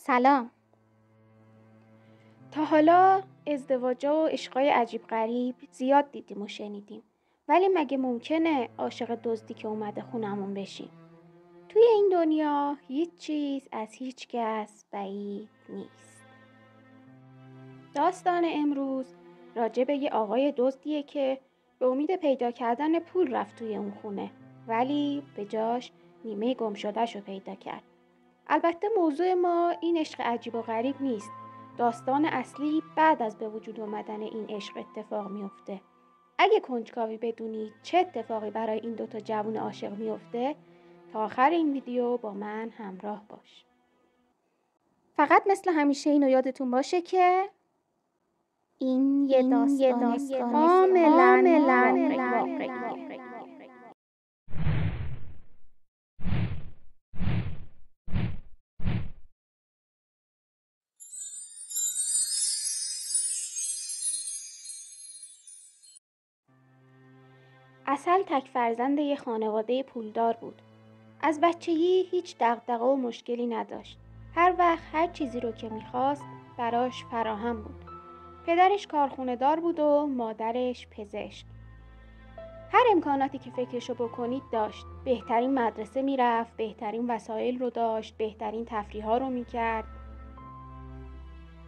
سلام. تا حالا ازدواجا و عشقای عجیب غریب زیاد دیدیم و شنیدیم، ولی مگه ممکنه عاشق دزدی که اومده خونمون بشیم؟ توی این دنیا هیچ چیز از هیچ کس بعید نیست. داستان امروز راجع به یه آقای دزدیه که به امید پیدا کردن پول رفت توی اون خونه، ولی به جاش نیمه گم شده‌شو پیدا کرد. البته موضوع ما این عشق عجیب و غریب نیست. داستان اصلی بعد از به وجود آمدن این عشق اتفاق میفته. اگه کنجکاوی بدونید چه اتفاقی برای این دوتا جوون عاشق میفته، تا آخر این ویدیو با من همراه باش. فقط مثل همیشه اینو یادتون باشه که این یه داستان کاملا واقعیه. عسل تک فرزند یه خانواده پولدار بود. از بچگی هیچ دغدغه و مشکلی نداشت. هر وقت هر چیزی رو که میخواست براش فراهم بود. پدرش کارخونه دار بود و مادرش پزشک. هر امکاناتی که فکرشو بکنید داشت. بهترین مدرسه میرفت، بهترین وسایل رو داشت، بهترین تفریح‌ها رو میکرد.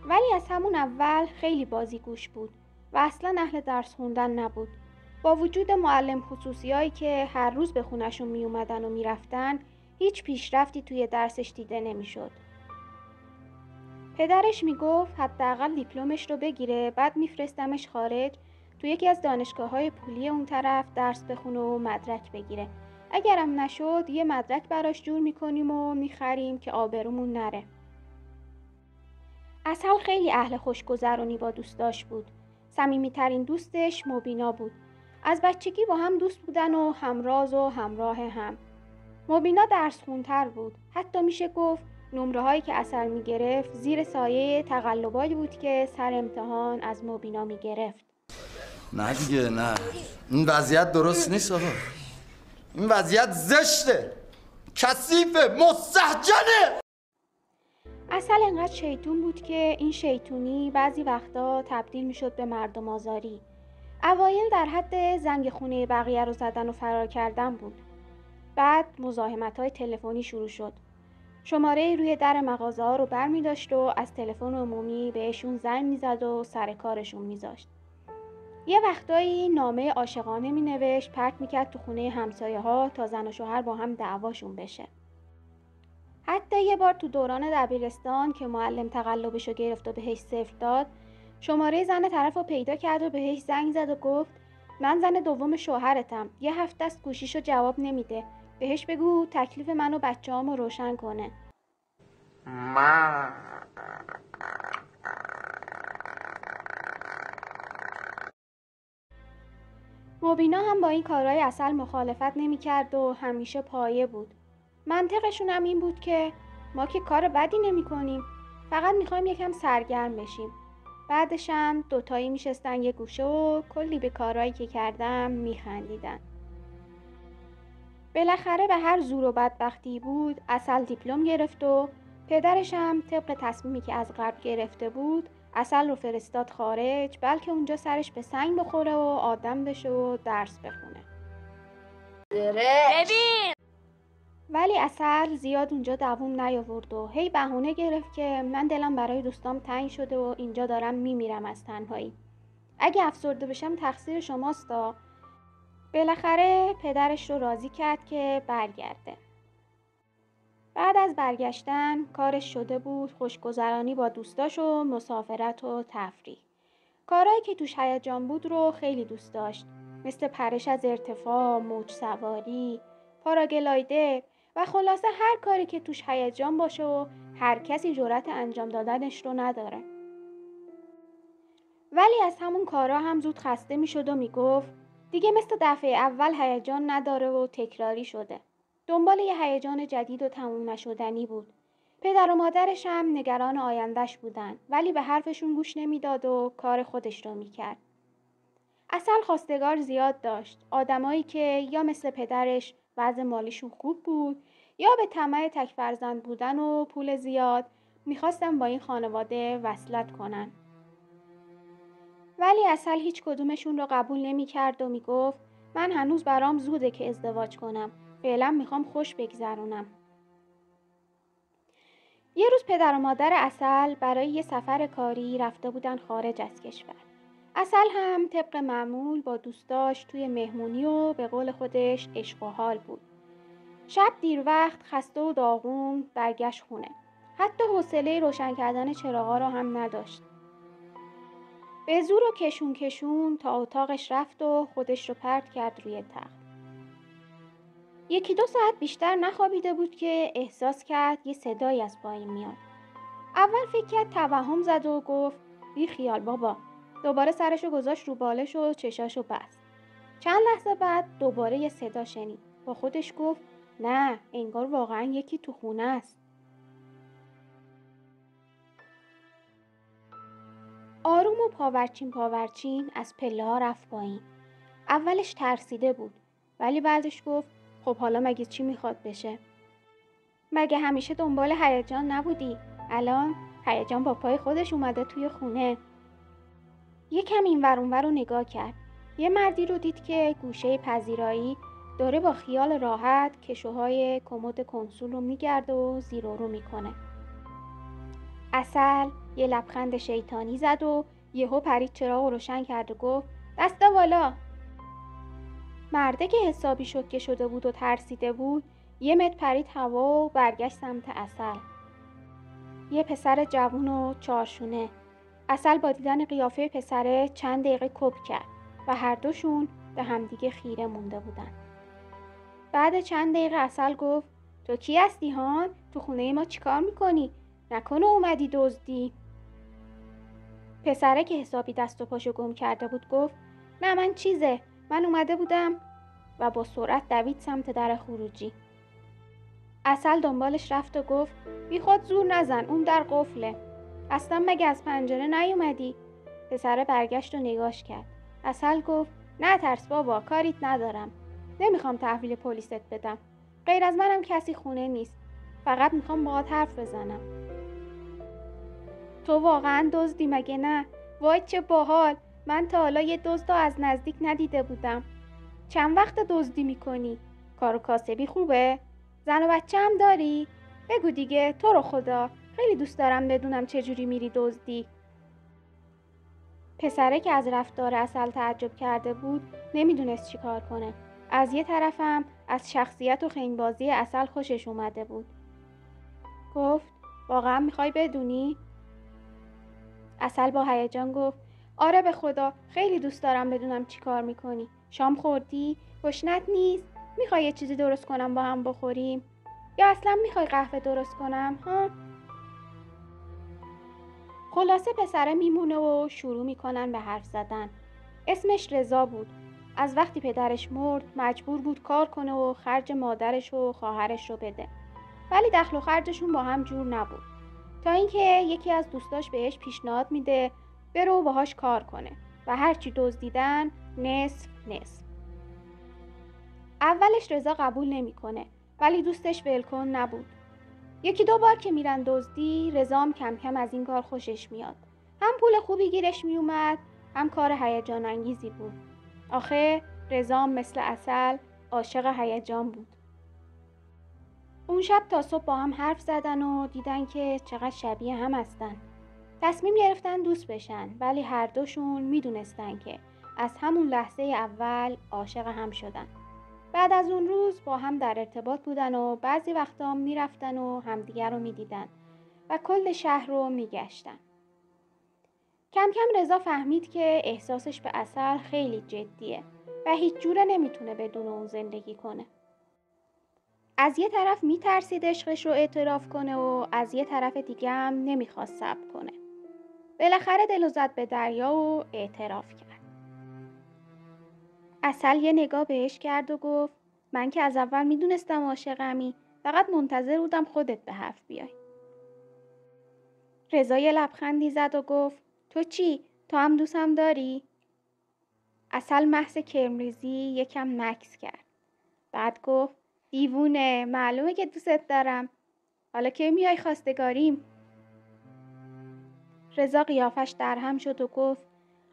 ولی از همون اول خیلی بازیگوش بود و اصلا اهل درس خوندن نبود. با وجود معلم خصوصیایی که هر روز به خونشون می اومدن و می رفتن، هیچ پیشرفتی توی درسش دیده نمی شد. پدرش می گفت حداقل دیپلمش رو بگیره، بعد می فرستمش خارج تو یکی از دانشگاه‌های پولی اون طرف درس بخونه و مدرک بگیره. اگرم نشد یه مدرک براش جور می کنیم و می خریم که آبرومون نره. عسل خیلی اهل خوشگذرونی با دوستاش بود. صمیمی‌ترین دوستش مبینا بود. از بچگی با هم دوست بودن و همراز و همراه هم. مبینا درس خونتر بود. حتی میشه گفت نمره‌هایی که عسل میگرفت زیر سایه تقلبایی بود که سر امتحان از مبینا میگرفت. نه دیگه نه، این وضعیت درست نیست آقا. این وضعیت زشته، کثیفه، مستهجنه. عسل انقدر شیطون بود که این شیطونی بعضی وقتا تبدیل میشد به مردم آزاری. اوایل در حد زنگ خونه بقیه رو زدن و فرار کردن بود. بعد مزاحمت‌های تلفنی شروع شد. شماره روی در مغازه ها رو بر می داشت و از تلفن عمومی بهشون زنگ می زد و سر کارشون می زاشت. یه وقتایی نامه عاشقانه می نوشت پرت می کرد تو خونه همسایه ها تا زن و شوهر با هم دعواشون بشه. حتی یه بار تو دوران دبیرستان که معلم تقلبشو گرفت و بهش صفر داد، شماره زن طرف رو پیدا کرد و بهش زنگ زد و گفت من زن دوم شوهرتم، یه هفته است گوشیشو جواب نمیده، بهش بگو تکلیف من و بچه‌هامو روشن کنه. مبینا هم با این کارهای عسل مخالفت نمی‌کرد و همیشه پایه بود. منطقشون هم این بود که ما که کار بدی نمی‌کنیم، فقط می‌خوایم یکم سرگرم بشیم. بعدش هم دوتایی میشستن یه گوشه و کلی به کارهایی که کردم میخندیدن. بالاخره به هر زور و بدبختی بود عسل دیپلم گرفت و پدرش هم طبق تصمیمی که از قبل گرفته بود عسل رو فرستاد خارج، بلکه اونجا سرش به سنگ بخوره و آدم بشه و درس بخونه. ببین! ولی عسل زیاد اونجا دووم نیاورد و هی بهونه گرفت که من دلم برای دوستام تنگ شده و اینجا دارم میمیرم از تنهایی. اگه افسرده بشم تقصیر شماستا. بالاخره پدرش رو راضی کرد که برگرده. بعد از برگشتن کارش شده بود خوشگذرانی با دوستاش و مسافرت و تفریح. کارهایی که توش هیجان بود رو خیلی دوست داشت، مثل پرش از ارتفاع، موج سواری، پاراگلایدر و خلاصه هر کاری که توش هیجان باشه و هر کسی جرأت انجام دادنش رو نداره. ولی از همون کارا هم زود خسته میشد و میگفت دیگه مثل دفعه اول هیجان نداره و تکراری شده. دنبال یه هیجان جدید و تموم نشدنی بود. پدر و مادرش هم نگران آیندهش بودن، ولی به حرفشون گوش نمیداد و کار خودش رو میکرد. عسل خواستگار زیاد داشت، آدمایی که یا مثل پدرش وضع مالیشون خوب بود یا به طمع تک فرزند بودن و پول زیاد میخواستن با این خانواده وصلت کنن. ولی عسل هیچ کدومشون رو قبول نمی‌کرد و میگفت من هنوز برام زوده که ازدواج کنم. فعلا میخوام خوش بگذرونم. یه روز پدر و مادر عسل برای یه سفر کاری رفته بودن خارج از کشور. عسل هم طبق معمول با دوستاش توی مهمونی و به قول خودش عشق و حال بود. شب دیر وقت خسته و داغون برگشت خونه. حتی حوصله روشن کردن چراغا رو هم نداشت. به زور و کشون تا اتاقش رفت و خودش رو پرت کرد روی تخت. 1-2 ساعت بیشتر نخوابیده بود که احساس کرد یه صدایی از پایین میاد. اول فکر کرد توهم زد و گفت بی خیال بابا. دوباره سرشو گذاشت رو بالش و چشاشو بست. چند لحظه بعد دوباره یه صدا شنید. با خودش گفت نه، انگار واقعا یکی تو خونه است. آروم و پاورچین از پله ها رفت پایین. اولش ترسیده بود، ولی بعدش گفت خب حالا مگه چی میخواد بشه؟ مگه همیشه دنبال هیجان نبودی؟ الان هیجان با پای خودش اومده توی خونه. یکم اینور اونور رو نگاه کرد. یه مردی رو دید که گوشه پذیرایی داره با خیال راحت کشوهای کمد کنسول رو میگرده و زیر و رو میکنه. عسل یه لبخند شیطانی زد و یهو پرید چراغ رو روشن کرد و گفت دستا بالا. مرده که حسابی شوکه شده بود و ترسیده بود 1 متر پرید هوا و برگشت سمت عسل. یه پسر جوون و چارشونه. عسل با دیدن قیافه پسره چند دقیقه کپ کرد و هر دوشون به همدیگه خیره مونده بودن. بعد چند دقیقه عسل گفت تو کی هستی هان؟ تو خونه ما چیکار میکنی؟ نکنه اومدی دزدی؟ پسره که حسابی دست و پاشو گم کرده بود گفت نه من اومده بودم و با سرعت دوید سمت در خروجی. عسل دنبالش رفت و گفت بی خود زور نزن، اون در قفله. اصلا مگه از پنجره نیومدی؟ پسره برگشت و نگاش کرد. عسل گفت نه ترس بابا، کاریت ندارم. نمیخوام تحویل پلیست بدم. غیر از منم کسی خونه نیست. فقط میخوام باهات حرف بزنم. تو واقعا دزدی مگه نه؟ وای چه باحال. من تا حالا یه دزد از نزدیک ندیده بودم. چند وقت دزدی میکنی؟ کار و کاسبی خوبه؟ زن و بچه هم داری؟ بگو دیگه، تو رو خدا خیلی دوست دارم بدونم چجوری میری دزدی. پسره که از رفتار عسل تعجب کرده بود نمیدونست چی کار کنه. از یه طرفم از شخصیت و خنگبازی عسل خوشش اومده بود. گفت واقعا میخوای بدونی؟ عسل با هیجان گفت آره به خدا خیلی دوست دارم بدونم چی کار میکنی. شام خوردی؟ گشنت نیست؟ میخوای یه چیزی درست کنم با هم بخوریم؟ یا اصلا میخوای قهوه درست کنم ها؟ خلاصه پسره میمونه و شروع میکنن به حرف زدن. اسمش رضا بود. از وقتی پدرش مرد مجبور بود کار کنه و خرج مادرش و خواهرش رو بده. ولی دخل و خرجشون با هم جور نبود. تا اینکه یکی از دوستاش بهش پیشنهاد میده بره و باهاش کار کنه و هرچی دزدیدن نصف. اولش رضا قبول نمیکنه، ولی دوستش ولکن نبود. 1-2 بار که میرن دزدی رضا کم کم از این کار خوشش میاد. هم پول خوبی گیرش میومد، هم کار هیجان انگیزی بود. آخه رضا مثل عسل عاشق هیجان بود. اون شب تا صبح با هم حرف زدن و دیدن که چقدر شبیه هم هستن. تصمیم گرفتن دوست بشن، ولی هر دوشون میدونستن که از همون لحظه اول عاشق هم شدن. بعد از اون روز با هم در ارتباط بودن و بعضی وقتا میرفتن و همدیگر رو میدیدن و کل شهر رو میگشتن. کم کم رضا فهمید که احساسش به عسل خیلی جدیه و هیچ جوره نمیتونه بدون اون زندگی کنه. از یه طرف میترسید عشقش رو اعتراف کنه و از یه طرف دیگه هم نمیخواست صبر کنه. بالاخره دلو زد به دریا و اعتراف کرد. عسل یه نگاه بهش کرد و گفت من که از اول میدونستم عاشقمی، فقط منتظر بودم خودت به حرف بیای. رضا یه لبخندی زد و گفت تو چی؟ تو هم دوستم داری؟ عسل محض کرمریزی یکم مکث کرد. بعد گفت دیوونه، معلومه که دوست دارم. حالا که میای خواستگاریم؟ رضا قیافش درهم شد و گفت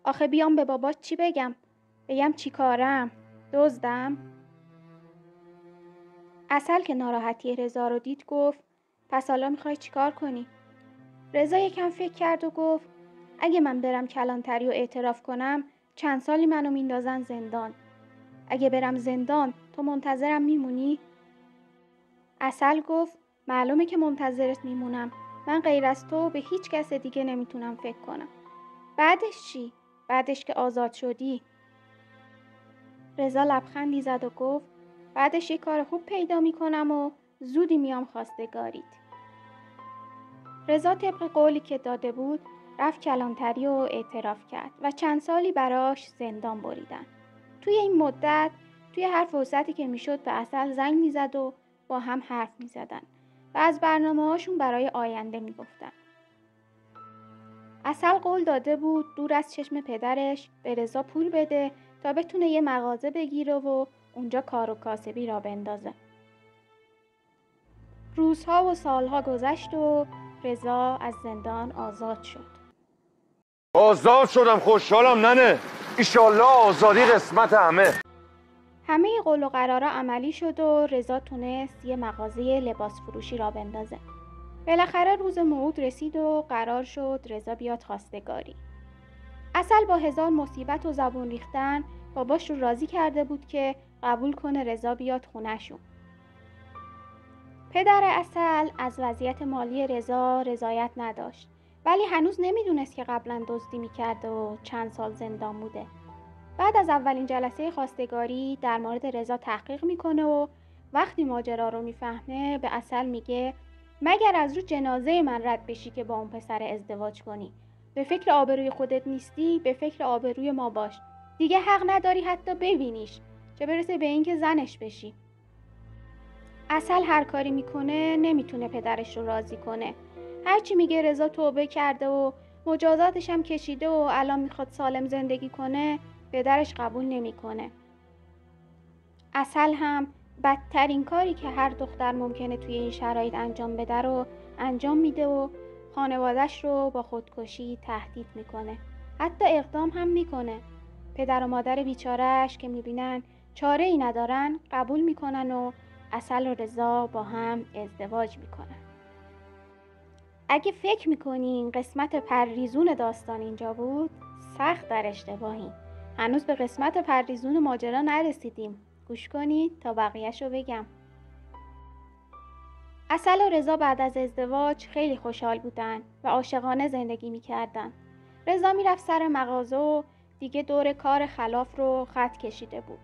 آخه بیام به بابات چی بگم؟ بگم چی کارم؟ دزدم؟ عسل که ناراحتی رضا رو دید گفت پس حالا میخوای چی کار کنی؟ رضا یکم فکر کرد و گفت اگه من برم کلانتری و اعتراف کنم چند سالی منو میندازن زندان. اگه برم زندان تو منتظرم میمونی؟ عسل گفت معلومه که منتظرت میمونم. من غیر از تو به هیچ کس دیگه نمیتونم فکر کنم. بعدش چی؟ بعدش که آزاد شدی؟ رضا لبخندی زد و گفت بعدش یه کار خوب پیدا میکنم و زودی میام خواستگاریت. رضا طبق قولی که داده بود رفت کلانتری و اعتراف کرد و چند سالی براش زندان بریدن. توی این مدت توی هر فرصتی که میشد به عسل زنگ میزد و با هم حرف میزدن و از برنامه‌هاشون برای آینده میگفتن. عسل قول داده بود دور از چشم پدرش به رضا پول بده تا بتونه یه مغازه بگیره و اونجا کار و کاسبی را بندازه. روزها و سالها گذشت و رضا از زندان آزاد شد. آزاد شدم، خوشحالم ننه. ایشالله آزادی قسمت همه قول و قرارا عملی شد و رضا تونست یه مغازه لباس فروشی را بندازه. بالاخره روز موعود رسید و قرار شد رضا بیاد خواستگاری. عسل با 1000 مصیبت و زبون ریختن باباش رو راضی کرده بود که قبول کنه رضا بیاد خونه‌شون. پدر عسل از وضعیت مالی رضا رضایت نداشت، ولی هنوز نمیدونست که قبلا دزدی میکرده و چند سال زندان بوده. بعد از اولین جلسه خواستگاری در مورد رضا تحقیق میکنه و وقتی ماجرا رو میفهمه به عسل میگه مگر از رو جنازه من رد بشی که با اون پسر ازدواج کنی؟ به فکر آبروی خودت نیستی، به فکر آبروی ما باش. دیگه حق نداری حتی ببینیش، چه برسه به این که زنش بشی. عسل هر کاری میکنه نمیتونه پدرش رو راضی کنه. هرچی میگه رضا توبه کرده و مجازاتش هم کشیده و الان میخواد سالم زندگی کنه، پدرش قبول نمیکنه. عسل هم بدترین کاری که هر دختر ممکنه توی این شرایط انجام بده رو انجام میده و خانواده‌اش رو با خودکشی تهدید میکنه. حتی اقدام هم میکنه. پدر و مادر بیچاره‌اش که میبینن چاره ای ندارن قبول میکنن و عسل و رضا با هم ازدواج میکنن. اگه فکر میکنین قسمت پرریزون داستان اینجا بود، سخت در اشتباهی. هنوز به قسمت پرریزون ماجرا نرسیدیم. گوش کنید تا بقیه‌شو بگم. عسل و رضا بعد از ازدواج خیلی خوشحال بودن و عاشقانه زندگی میکردن. رضا میرفت سر مغازه و دیگه دور کار خلاف رو خط کشیده بود.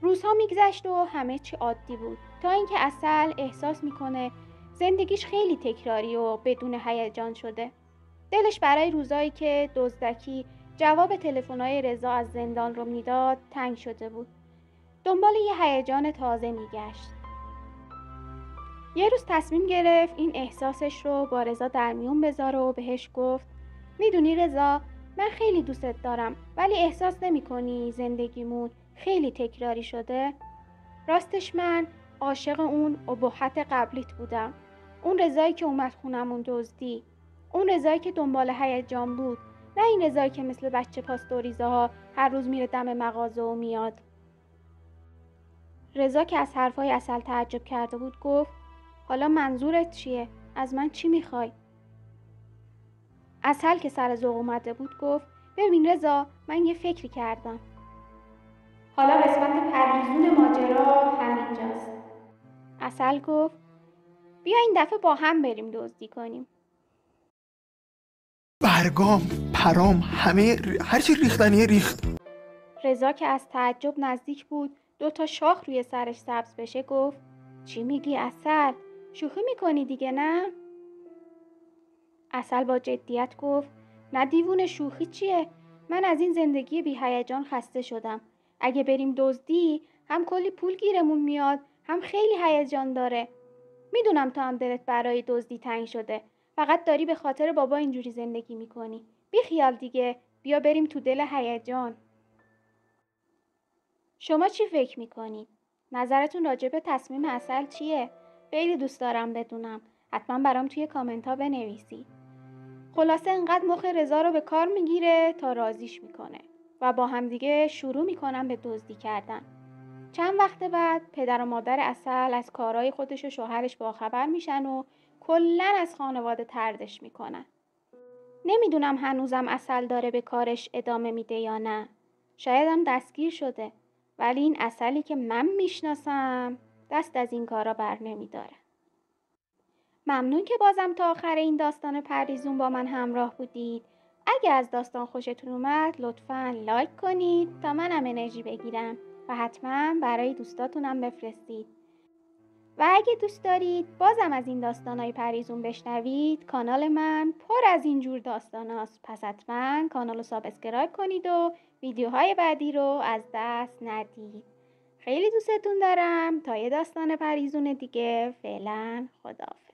روزها میگذشت و همه چی عادی بود تا اینکه عسل احساس میکنه زندگیش خیلی تکراری و بدون هیجان شده. دلش برای روزایی که دزدکی جواب تلفن‌های رضا از زندان رو میداد تنگ شده بود. دنبال یه هیجان تازه میگشت. یه روز تصمیم گرفت این احساسش رو با رضا در میون بذاره و بهش گفت میدونی رضا، من خیلی دوستت دارم، ولی احساس نمی‌کنی زندگیمون خیلی تکراری شده؟ راستش من عاشق اون ابهت قبلیت بودم. اون رضایی که اومد خونمون دزدی. اون رضایی که دنبال هیجان بود، نه این رضایی که مثل بچه پاستوریزه ها هر روز میره دم مغازه و میاد. رضا که از حرفای عسل تعجب کرده بود گفت حالا منظورت چیه؟ از من چی میخوای؟ عسل که سر ذوق اومده بود گفت ببین رضا، من یه فکری کردم. حالا قسمت پرریزون ماجرا همینجاست. عسل گفت بیا این دفعه با هم بریم دزدی کنیم. برگام، پرام، همه هرچی ریختنیه ریخت. رضا که از تعجب نزدیک بود 2 شاخ روی سرش سبز بشه گفت چی میگی عسل؟ شوخی میکنی دیگه نه؟ عسل با جدیت گفت نه دیوونه، شوخی چیه؟ من از این زندگی بی هیجان خسته شدم. اگه بریم دزدی هم کلی پول گیرمون میاد، هم خیلی هیجان داره. میدونم تو هم دلت برای دزدی تنگ شده، فقط داری به خاطر بابا اینجوری زندگی میکنی. بی خیال دیگه، بیا بریم تو دل هیجان. شما چی فکر میکنید؟ نظرتون راجع به تصمیم عسل چیه؟ خیلی دوست دارم بدونم. حتما برام توی کامنت ها بنویسید. خلاصه انقدر مخ رضا رو به کار میگیره تا راضیش میکنه و با همدیگه شروع میکنن به دزدی کردن. چند وقت بعد پدر و مادر عسل از کارهای خودش و شوهرش باخبر میشن و کلاً از خانواده طردش میکنن. نمیدونم هنوزم عسل داره به کارش ادامه میده یا نه. شاید هم دستگیر شده، ولی این عسلی که من میشناسم دست از این کارا بر نمیداره. ممنون که بازم تا آخر این داستان پریزون با من همراه بودید. اگه از داستان خوشتون اومد لطفاً لایک کنید تا منم انرژی بگیرم و حتما برای دوستاتونم بفرستید. و اگه دوست دارید بازم از این داستانای پریزون بشنوید، کانال من پر از اینجور داستاناست. پس حتما کانال رو سابسکرایب کنید و ویدیوهای بعدی رو از دست ندید. خیلی دوستتون دارم. تا یه داستان پریزون دیگه، فعلا خداحافظ.